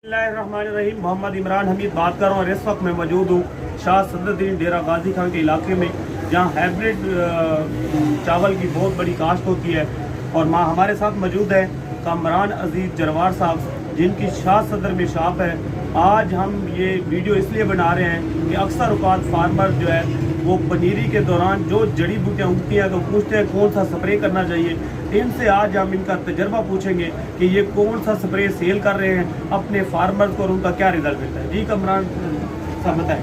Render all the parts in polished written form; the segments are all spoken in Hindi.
बिस्मिल्लाहिर्रहमानिर्रहीम। मोहम्मद इमरान हमीद बात कर रहा हूँ और इस वक्त मैं मौजूद हूँ शाह सदरुद्दीन डेरा गाजी खान के इलाके में, जहाँ हाइब्रिड चावल की बहुत बड़ी काश्त होती है। और हमारे साथ मौजूद है कामरान अजीज़ जरवार साहब, जिनकी शाह सदर में शॉप है। आज हम ये वीडियो इसलिए बना रहे हैं कि अक्सर औकात फार्मर जो है वो पनीरी के दौरान जो जड़ी बूटियाँ उगती हैं तो पूछते हैं कौन सा स्प्रे करना चाहिए। इनसे आज हम इनका तजर्बा पूछेंगे कि ये कौन सा स्प्रे सेल कर रहे हैं अपने फार्मर्स को और उनका क्या रिजल्ट मिलता है। जी कामरान साहब बताएं।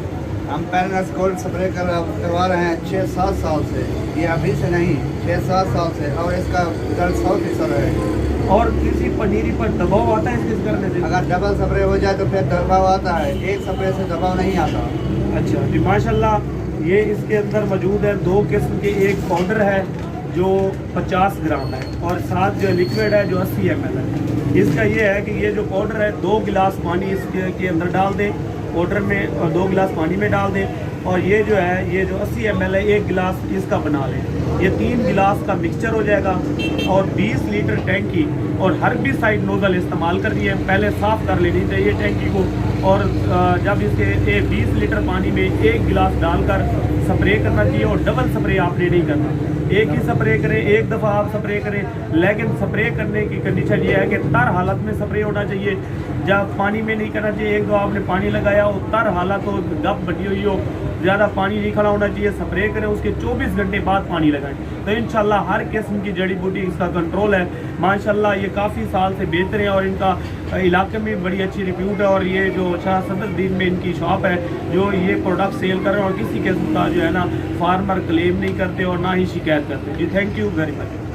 हम पैराडाइज गोल्ड स्प्रे करवा रहे हैं 6-7 साल से। ये अभी से नहीं, 6-7 साल से, और इसका रिजल्ट 100% है। और किसी पनीरी पर दबाव आता है इसके करने से? अगर डबल स्प्रे हो जाए तो फिर दबाव आता है, एक स्प्रे से दबाव नहीं आता। अच्छा जी, माशाल्लाह। ये इसके अंदर मौजूद है 2 किस्म के, एक पाउडर है जो 50 ग्राम है और साथ जो लिक्विड है जो 80 ml है। इसका ये है कि ये जो पाउडर है 2 गिलास पानी इसके अंदर डाल दें, पाउडर में, और 2 गिलास पानी में डाल दें। और ये जो है ये जो 80 ml है 1 गिलास इसका बना लें। ये 3 गिलास का मिक्सचर हो जाएगा। और 20 लीटर टैंकी और हर्बिसाइड नोजल इस्तेमाल करनी है। पहले साफ़ कर लेनी चाहिए टैंकी को, और जब इसके 20 लीटर पानी में 1 गिलास डालकर स्प्रे करना चाहिए। और डबल स्प्रे आपने नहीं करना, एक ही स्प्रे करें, एक दफ़ा आप स्प्रे करें। लेकिन स्प्रे करने की कंडीशन ये है कि तर हालत में स्प्रे होना चाहिए, जब पानी में नहीं करना चाहिए। एक दो आपने पानी लगाया हो, तर हालत हो, गप बटी हुई हो, ज़्यादा पानी नहीं खड़ा होना चाहिए। स्प्रे करें, उसके 24 घंटे बाद पानी लगाएं तो इंशाल्लाह हर किस्म की जड़ी बूटी इसका कंट्रोल है। माशाल्लाह ये काफ़ी साल से बेहतर है और इनका इलाके में बड़ी अच्छी रिप्यूट है। और ये जो शाह सदरुद्दीन में इनकी शॉप है जो ये प्रोडक्ट सेल कर रहे हैं, और किसी किस्म का जो है ना फार्मर क्लेम नहीं करते और ना ही शिकायत करते। जी थैंक यू वेरी मच।